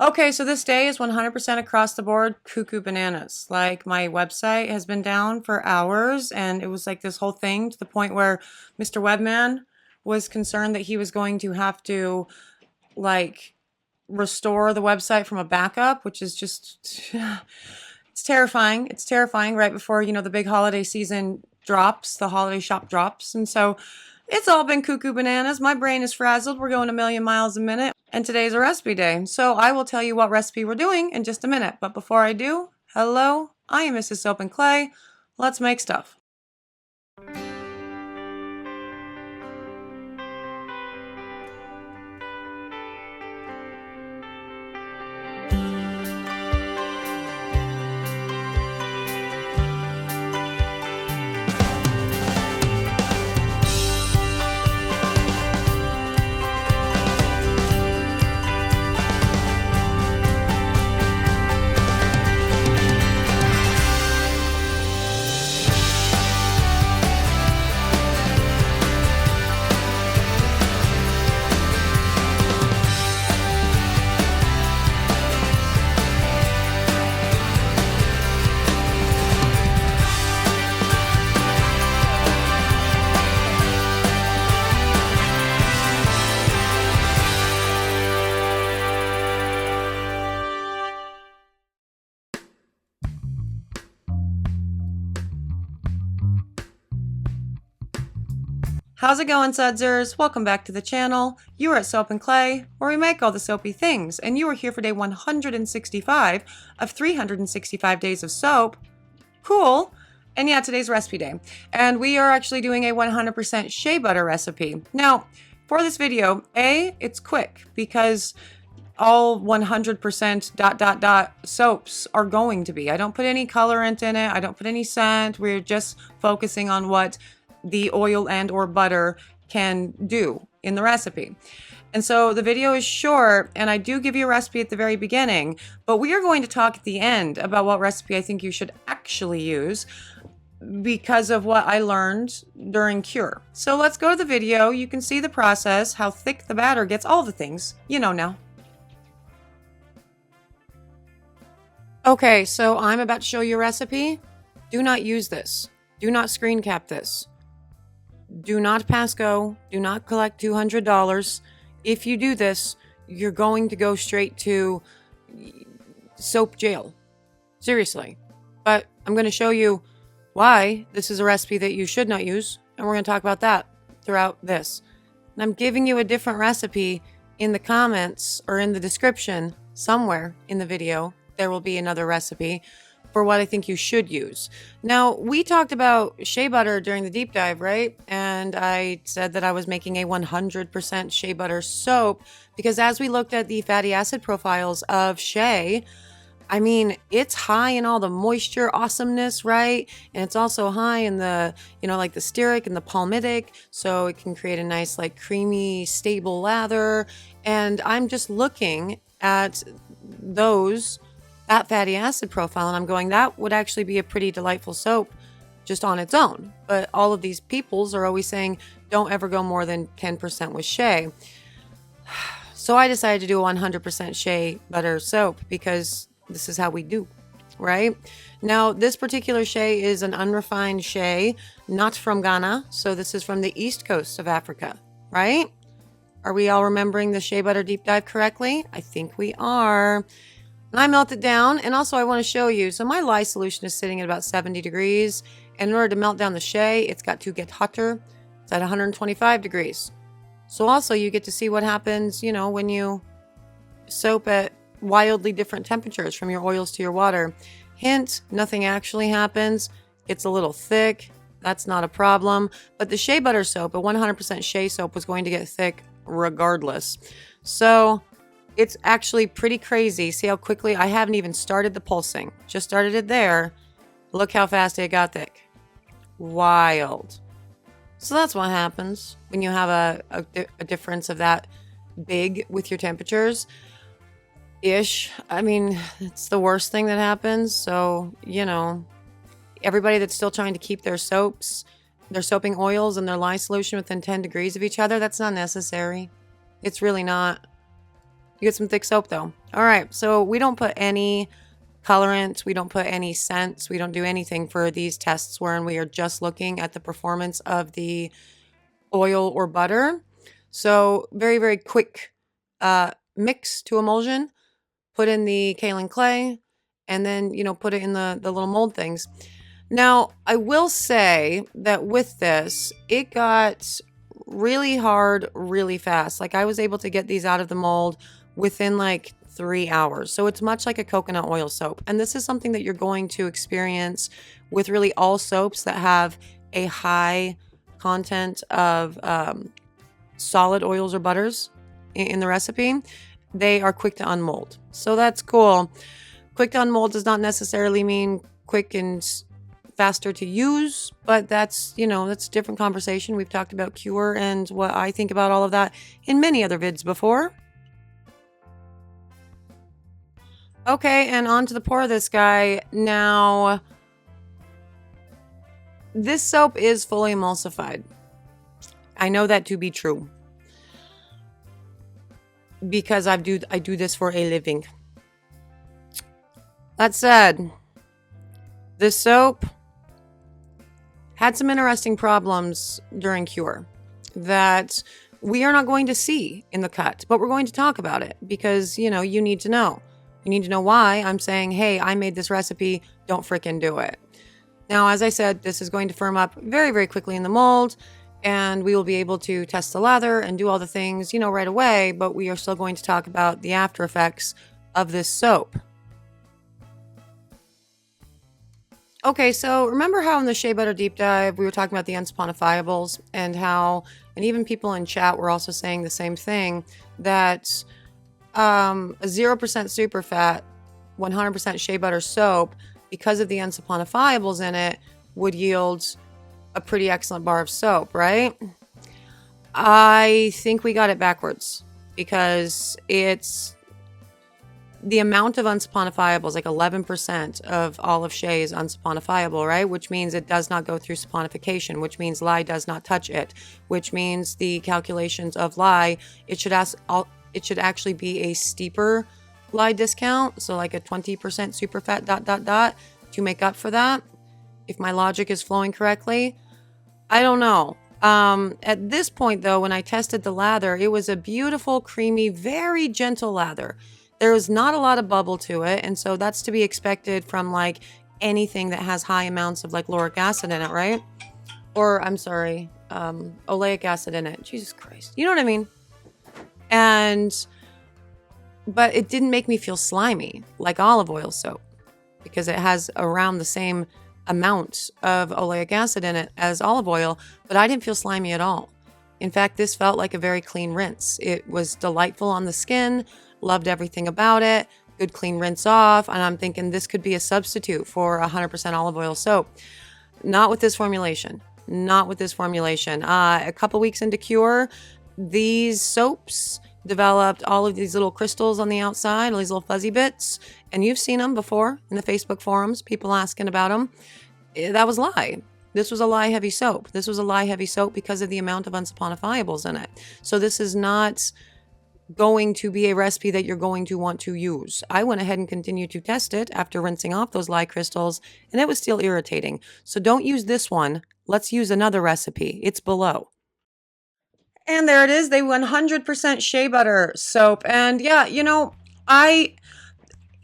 Okay, so this day is 100% across the board cuckoo bananas. Like my website has been down for hours and it was like this whole thing to the point where Mr. Webman was concerned that he was going to have to like restore the website from a backup, which is just it's terrifying. It's terrifying right before, the big holiday season drops, the holiday shop drops. And so it's all been cuckoo bananas. My brain is frazzled. We're going a million miles a minute. And today's a recipe day. So I will tell you what recipe we're doing in just a minute. But before I do, hello, I am Mrs. Soap and Clay. Let's make stuff. How's it going, Sudzers? Welcome back to the channel. You are at Soap and Clay, where we make all the soapy things, and you are here for day 165 of 365 days of soap. Cool. And yeah, today's recipe day. And we are actually doing a 100% shea butter recipe. Now, for this video, it's quick because all 100% ... soaps are going to be. I don't put any colorant in it. I don't put any scent. We're just focusing on what the oil and or butter can do in the recipe. And so the video is short and I do give you a recipe at the very beginning, but we are going to talk at the end about what recipe I think you should actually use because of what I learned during cure. So let's go to the video. You can see the process, how thick the batter gets, all the things, you know now. Okay, so I'm about to show you a recipe. Do not use this. Do not screen cap this. Do not pass go. Do not collect $200. If you do this, you're going to go straight to soap jail. Seriously. But I'm going to show you why this is a recipe that you should not use, and we're going to talk about that throughout this. And I'm giving you a different recipe in the comments or in the description somewhere in the video. There will be another recipe for what I think you should use. Now, we talked about shea butter during the deep dive, right? And I said that I was making a 100% shea butter soap because as we looked at the fatty acid profiles of shea, I mean, it's high in all the moisture awesomeness, right? And it's also high in the, like the stearic and the palmitic. So it can create a nice, like creamy, stable lather. And I'm just looking at that fatty acid profile and I'm going, that would actually be a pretty delightful soap just on its own. But all of these peoples are always saying don't ever go more than 10% with shea. So I decided to do a 100% shea butter soap because this is how we do, right? Now, this particular shea is an unrefined shea, not from Ghana. So this is from the east coast of Africa, right? Are we all remembering the shea butter deep dive correctly? I think we are. And I melt it down, and also I want to show you, so my lye solution is sitting at about 70 degrees, and in order to melt down the shea, it's got to get hotter. It's at 125 degrees. So also you get to see what happens, when you soap at wildly different temperatures from your oils to your water. Hint, nothing actually happens. It's a little thick. That's not a problem. But the shea butter soap, a 100% shea soap, was going to get thick regardless. So it's actually pretty crazy. See how quickly I haven't even started the pulsing. Just started it there. Look how fast it got thick. Wild. So that's what happens when you have a difference of that big with your temperatures. Ish. I mean, it's the worst thing that happens. So, everybody that's still trying to keep their soaps, their soaping oils and their lye solution within 10 degrees of each other, that's not necessary. It's really not. You get some thick soap though. All right, so we don't put any colorant, we don't put any scents, we don't do anything for these tests wherein we are just looking at the performance of the oil or butter. So very, very quick mix to emulsion, put in the kaolin clay, and then, put it in the little mold things. Now, I will say that with this, it got really hard really fast. Like I was able to get these out of the mold within like 3 hours. So it's much like a coconut oil soap. And this is something that you're going to experience with really all soaps that have a high content of solid oils or butters in the recipe. They are quick to unmold. So that's cool. Quick to unmold does not necessarily mean quick and faster to use, but that's a different conversation. We've talked about cure and what I think about all of that in many other vids before. Okay, and on to the pour of this guy. Now, this soap is fully emulsified. I know that to be true because I do this for a living. That said, this soap had some interesting problems during cure that we are not going to see in the cut, but we're going to talk about it because, you need to know. You need to know why I'm saying, hey, I made this recipe, don't frickin' do it. Now, as I said, this is going to firm up very, very quickly in the mold, and we will be able to test the lather and do all the things, right away, but we are still going to talk about the after effects of this soap. Okay, so remember how in the Shea Butter Deep Dive, we were talking about the unsaponifiables and how, and even people in chat were also saying the same thing, that a 0% superfat, 100% shea butter soap, because of the unsaponifiables in it, would yield a pretty excellent bar of soap, right? I think we got it backwards because it's the amount of unsaponifiables, like 11% of all of Shea is unsaponifiable, right? Which means it does not go through saponification, which means lye does not touch it, which means the calculations of lye, it should actually be a steeper lye discount. So like a 20% superfat ... to make up for that. If my logic is flowing correctly, I don't know. At this point though, when I tested the lather, it was a beautiful, creamy, very gentle lather. There was not a lot of bubble to it, and so that's to be expected from like anything that has high amounts of like lauric acid in it, right? Or I'm sorry, oleic acid in it. Jesus Christ, you know what I mean? But it didn't make me feel slimy like olive oil soap because it has around the same amount of oleic acid in it as olive oil, but I didn't feel slimy at all. In fact, this felt like a very clean rinse. It was delightful on the skin. Loved everything about it. Good clean rinse off. And I'm thinking this could be a substitute for 100% olive oil soap. Not with this formulation. Not with this formulation. A couple weeks into cure, these soaps developed all of these little crystals on the outside, all these little fuzzy bits. And you've seen them before in the Facebook forums, people asking about them. That was lye. This was a lye heavy soap. This was a lye heavy soap because of the amount of unsaponifiables in it. So this is not going to be a recipe that you're going to want to use. I went ahead and continued to test it after rinsing off those lye crystals, and it was still irritating. So don't use this one. Let's use another recipe. It's below. And there it is, the 100% shea butter soap. And yeah,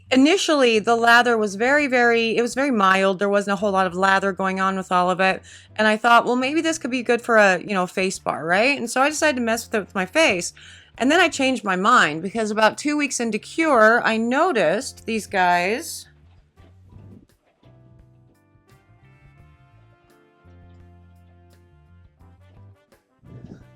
initially the lather was it was very mild. There wasn't a whole lot of lather going on with all of it. And I thought, well, maybe this could be good for a face bar, right? And so I decided to mess with it with my face. And then I changed my mind because about 2 weeks into cure, I noticed these guys.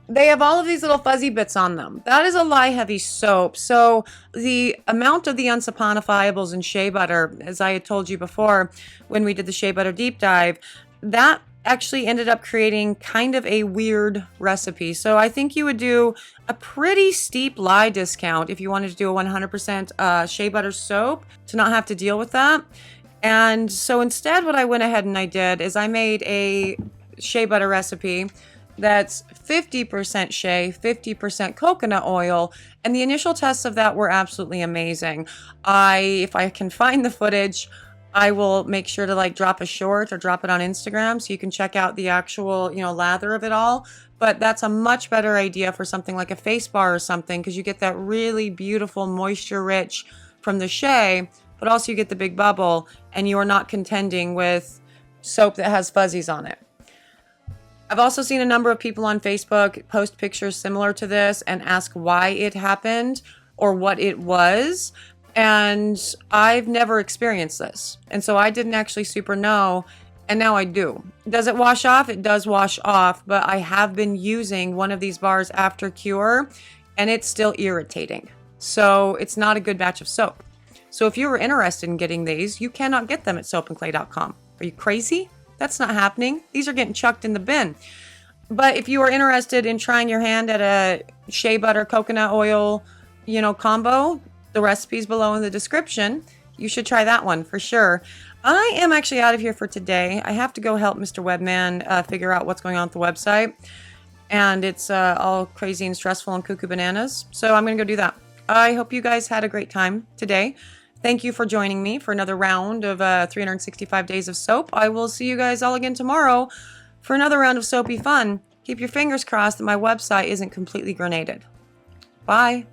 They have all of these little fuzzy bits on them. That is a lye heavy soap. So the amount of the unsaponifiables in shea butter, as I had told you before when we did the shea butter deep dive, that actually ended up creating kind of a weird recipe. So I think you would do a pretty steep lye discount if you wanted to do a 100% shea butter soap to not have to deal with that. And so instead what I went ahead and I did is I made a shea butter recipe that's 50% shea, 50% coconut oil, and the initial tests of that were absolutely amazing. If I can find the footage, I will make sure to like drop a short or drop it on Instagram so you can check out the actual, lather of it all. But that's a much better idea for something like a face bar or something, because you get that really beautiful moisture rich from the shea, but also you get the big bubble, and you are not contending with soap that has fuzzies on it. I've also seen a number of people on Facebook post pictures similar to this and ask why it happened or what it was. And I've never experienced this. And so I didn't actually super know. And now I do. Does it wash off? It does wash off. But I have been using one of these bars after cure, and it's still irritating. So it's not a good batch of soap. So if you were interested in getting these, you cannot get them at soapandclay.com. Are you crazy? That's not happening. These are getting chucked in the bin. But if you are interested in trying your hand at a shea butter coconut oil, combo, the recipe's below in the description. You should try that one for sure. I am actually out of here for today. I have to go help Mr. Webman figure out what's going on with the website. And it's all crazy and stressful and cuckoo bananas. So I'm going to go do that. I hope you guys had a great time today. Thank you for joining me for another round of 365 days of soap. I will see you guys all again tomorrow for another round of soapy fun. Keep your fingers crossed that my website isn't completely grenaded. Bye.